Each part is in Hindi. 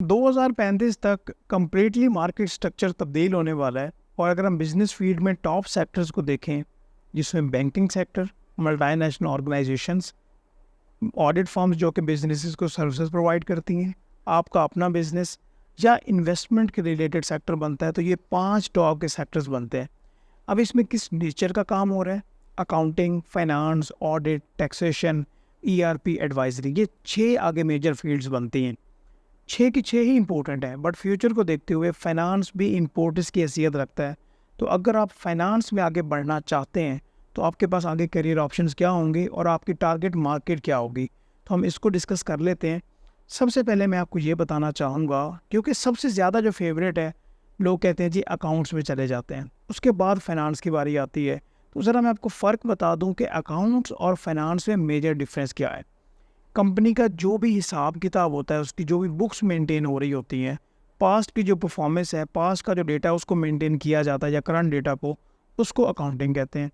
2035 तक कम्प्लीटली मार्केट स्ट्रक्चर तब्दील होने वाला है। और अगर हम बिजनेस फील्ड में टॉप सेक्टर्स को देखें, जिसमें banking sector, multinational organisations, audit firms जो कि बिजनेसेस को सर्विसेज प्रोवाइड करती हैं, आपका अपना बिजनेस या इन्वेस्टमेंट के रिलेटेड सेक्टर बनता है, तो ये 5 टॉप के सेक्टर्स बनते हैं। अब इसमें किस नेचर का काम हो रहा है? Accounting, finance, audit, taxation, ERP, advisory, ये 6 आगे मेजर फील्ड्स बनती हैं। 6 की 6 ही इंपॉर्टेंट है, बट फ्यूचर को देखते हुए फाइनेंस भी इम्पोर्टेंस की हैसियत रखता है। तो अगर आप फाइनेंस में आगे बढ़ना चाहते हैं तो आपके पास आगे करियर ऑप्शंस क्या होंगे और आपकी टारगेट मार्केट क्या होगी, तो हम इसको डिस्कस कर लेते हैं। सबसे पहले मैं आपको ये बताना चाहूँगा, क्योंकि सबसे ज़्यादा जो फेवरेट है, लोग कहते हैं जी अकाउंट्स में चले जाते हैं, उसके बाद फाइनेंस की बारी आती है। तो ज़रा मैं आपको फ़र्क बता दूं कि अकाउंट्स और फाइनेंस में मेजर डिफरेंस क्या है। कंपनी का जो भी हिसाब किताब होता है, उसकी जो भी बुक्स मेंटेन हो रही होती हैं, पास्ट की जो परफॉर्मेंस है, पास्ट का जो डेटा है उसको मेंटेन किया जाता है, या करंट डेटा को, उसको अकाउंटिंग कहते हैं।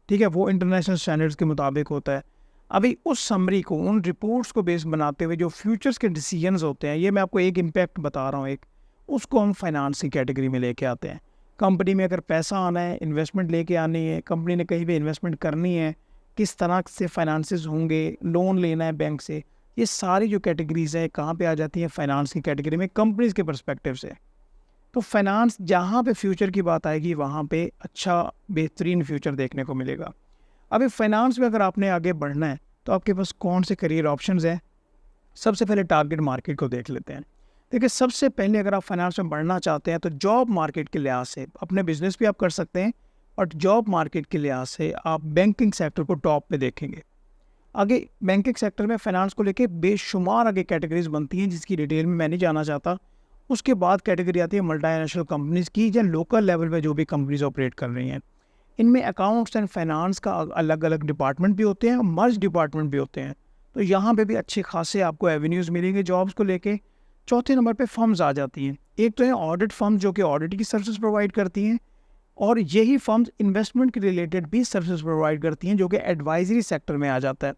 ठीक है, वो इंटरनेशनल स्टैंडर्ड्स के मुताबिक होता है। अभी उस समरी को, उन रिपोर्ट्स को बेस बनाते हुए जो फ्यूचर्स के डिसीजंस होते हैं, ये मैं आपको एक इम्पैक्ट बता रहा हूँ, एक उसको हम फाइनेंस की कैटेगरी में लेके आते हैं। कंपनी में अगर पैसा आना है, इन्वेस्टमेंट लेके आनी है, कंपनी ने कहीं भी इन्वेस्टमेंट करनी है, किस तरह से फाइनेंसेस होंगे, लोन लेना है बैंक से, ये सारी जो कैटेगरीज है कहाँ पे आ जाती हैं? फाइनेंस की कैटेगरी में, कंपनीज के पर्सपेक्टिव से। तो फाइनेंस जहाँ पे फ्यूचर की बात आएगी, वहाँ पे अच्छा बेहतरीन फ्यूचर देखने को मिलेगा। अभी फाइनेंस में अगर आपने आगे बढ़ना है तो आपके पास कौन से करियर ऑप्शंस हैं? सबसे पहले टारगेट मार्केट को देख लेते हैं। देखिए, सबसे पहले अगर आप फाइनेंस में बढ़ना चाहते हैं तो जॉब मार्केट के लिहाज से अपने बिजनेस भी आप कर सकते हैं, और जॉब मार्केट के लिहाज से आप बैंकिंग सेक्टर को टॉप पे देखेंगे। आगे बैंकिंग सेक्टर में फाइनेंस को लेके बेशुमार आगे कैटेगरीज बनती हैं, जिसकी डिटेल में मैं नहीं जाना चाहता। उसके बाद कैटेगरी आती है मल्टीनेशनल कंपनीज की, या लोकल लेवल पे जो भी कंपनीज ऑपरेट कर रही हैं। इनमें अकाउंट्स एंड फाइनेंस का अलग अलग डिपार्टमेंट भी होते हैं और मर्ज डिपार्टमेंट भी होते हैं। तो यहाँ पे भी अच्छे खासे आपको एवेन्यूज़ मिलेंगे जॉब्स को लेके। चौथे नंबर पे फर्म्स आ जाती हैं। एक तो है ऑडिट फर्म्स, जो कि ऑडिट की सर्विसेज प्रोवाइड करती हैं, और यही फर्म्स इन्वेस्टमेंट के रिलेटेड भी सर्विसेज प्रोवाइड करती हैं, जो कि एडवाइजरी सेक्टर में आ जाता है।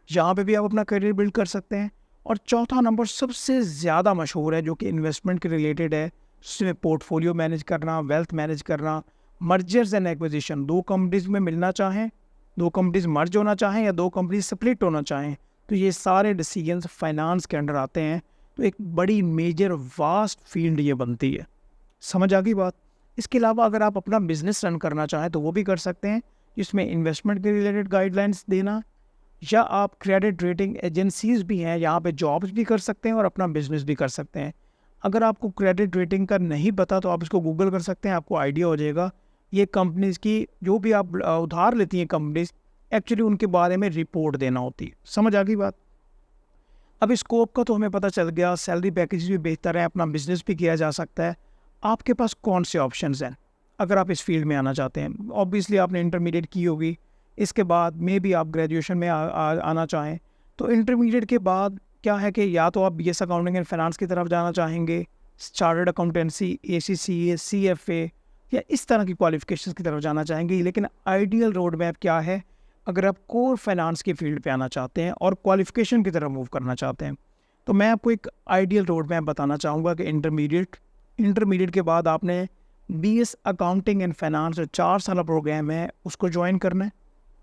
यहाँ पे भी आप अपना करियर बिल्ड कर सकते हैं। और चौथा नंबर सबसे ज़्यादा मशहूर है, जो कि इन्वेस्टमेंट के रिलेटेड है, जिसमें पोर्टफोलियो मैनेज करना, वेल्थ मैनेज करना, मर्जर्स एंड एक्विजिशन, दो कंपनीज में मिलना चाहें, दो कंपनीज मर्ज होना चाहें, या दो कंपनीज स्प्लिट होना चाहें, तो ये सारे डिसीजंस फाइनेंस के अंडर आते हैं। तो एक बड़ी मेजर वास्ट फील्ड ये बनती है। समझ आ गई बात? इसके अलावा अगर आप अपना बिजनेस रन करना चाहें तो वो भी कर सकते हैं, जिसमें इन्वेस्टमेंट के रिलेटेड गाइडलाइंस देना, या आप क्रेडिट रेटिंग एजेंसीज भी हैं, यहाँ पे जॉब्स भी कर सकते हैं और अपना बिजनेस भी कर सकते हैं। अगर आपको क्रेडिट रेटिंग का नहीं पता तो आप इसको गूगल कर सकते हैं, आपको आइडिया हो जाएगा। ये कंपनीज की जो भी आप उधार लेती हैं कंपनीज, एक्चुअली उनके बारे में रिपोर्ट देना होती है। समझ आ गई बात? अब स्कोप का तो हमें पता चल गया, सैलरी पैकेज भी बेहतर है, अपना बिजनेस भी किया जा सकता है। आपके पास कौन से ऑप्शंस हैं अगर आप इस फील्ड में आना चाहते हैं? ऑब्वियसली आपने इंटरमीडिएट की होगी, इसके बाद में भी आप ग्रेजुएशन में आना चाहें तो इंटरमीडिएट के बाद क्या है कि या तो आप BS अकाउंटिंग एंड फाइनेंस की तरफ जाना चाहेंगे, चार्टर्ड अकाउंटेंसी, ACCA, CFA, या इस तरह की क्वालिफिकेशंस की तरफ जाना चाहेंगे। लेकिन आइडियल रोड मैप क्या है? अगर आप कोर फाइनेंस की फील्ड पे आना चाहते हैं और क्वालिफिकेशन की तरफ मूव करना चाहते हैं, तो मैं आपको एक आइडियल रोड मैप बताना चाहूँगा कि इंटरमीडिएट के बाद आपने BS अकाउंटिंग एंड फाइनेंस जो 4 साल प्रोग्राम है उसको ज्वाइन करना है,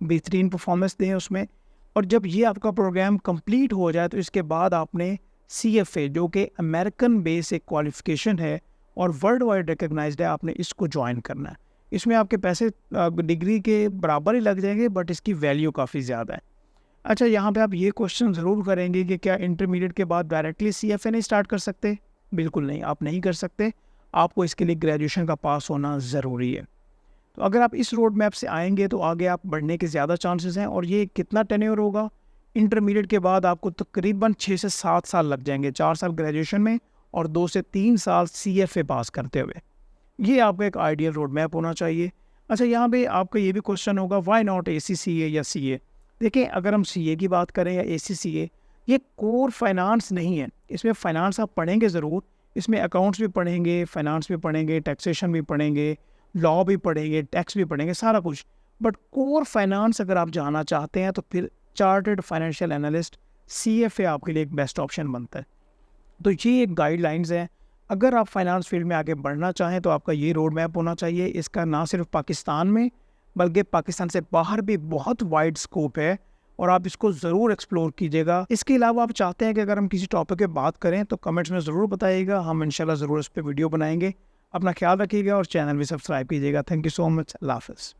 बेहतरीन परफॉर्मेंस दें उसमें। और जब ये आपका प्रोग्राम कंप्लीट हो जाए तो इसके बाद आपने CFA, जो कि अमेरिकन बेस एक क्वालिफिकेशन है और वर्ल्ड वाइड रिकग्नाइज्ड है, आपने इसको ज्वाइन करना है। इसमें आपके पैसे डिग्री के बराबर ही लग जाएंगे, बट इसकी वैल्यू काफ़ी ज़्यादा है। अच्छा, यहाँ पे आप ये क्वेश्चन ज़रूर करेंगे कि क्या इंटरमीडिएट के बाद डायरेक्टली CFA नहीं स्टार्ट कर सकते? बिल्कुल नहीं, आप नहीं कर सकते। आपको इसके लिए ग्रेजुएशन का पास होना ज़रूरी है। तो अगर आप इस रोड मैप से आएंगे तो आगे आप बढ़ने के ज़्यादा चांसेस हैं। और ये कितना टेन्योर होगा? इंटरमीडिएट के बाद आपको तकरीबन 6 से 7 साल लग जाएंगे, 4 साल ग्रेजुएशन में और 2 से 3 साल CFA पास करते हुए। ये आपका एक आइडियल रोड मैप होना चाहिए। अच्छा, यहाँ पे आपका ये भी क्वेश्चन होगा, वाई नॉट ACCA या CA? देखिए, अगर हम CA की बात करें या ACCA, ये कोर फाइनेंस नहीं है। इसमें फाइनेंस आप पढ़ेंगे ज़रूर, इसमें अकाउंट्स भी पढ़ेंगे, फाइनेंस भी पढ़ेंगे, टैक्सेशन भी पढ़ेंगे, लॉ भी पढ़ेंगे, टैक्स भी पढ़ेंगे, सारा कुछ। बट कोर फाइनेंस अगर आप जाना चाहते हैं तो फिर चार्टर्ड फाइनेंशियल एनालिस्ट CFA आपके लिए एक बेस्ट ऑप्शन बनता है। तो ये एक गाइडलाइंस है। अगर आप फाइनेंस फील्ड में आगे बढ़ना चाहें तो आपका ये रोड मैप होना चाहिए। इसका ना सिर्फ पाकिस्तान में बल्कि पाकिस्तान से बाहर भी बहुत वाइड स्कोप है और आप इसको ज़रूर एक्सप्लोर कीजिएगा। इसके अलावा आप चाहते हैं कि अगर हम किसी टॉपिक पे बात करें तो कमेंट्स में ज़रूर बताइएगा, हम इंशाल्लाह ज़रूर इस पर वीडियो बनाएंगे। अपना ख्याल रखिएगा और चैनल भी सब्सक्राइब कीजिएगा। Thank you so much. अल्लाह हाफ़िज़।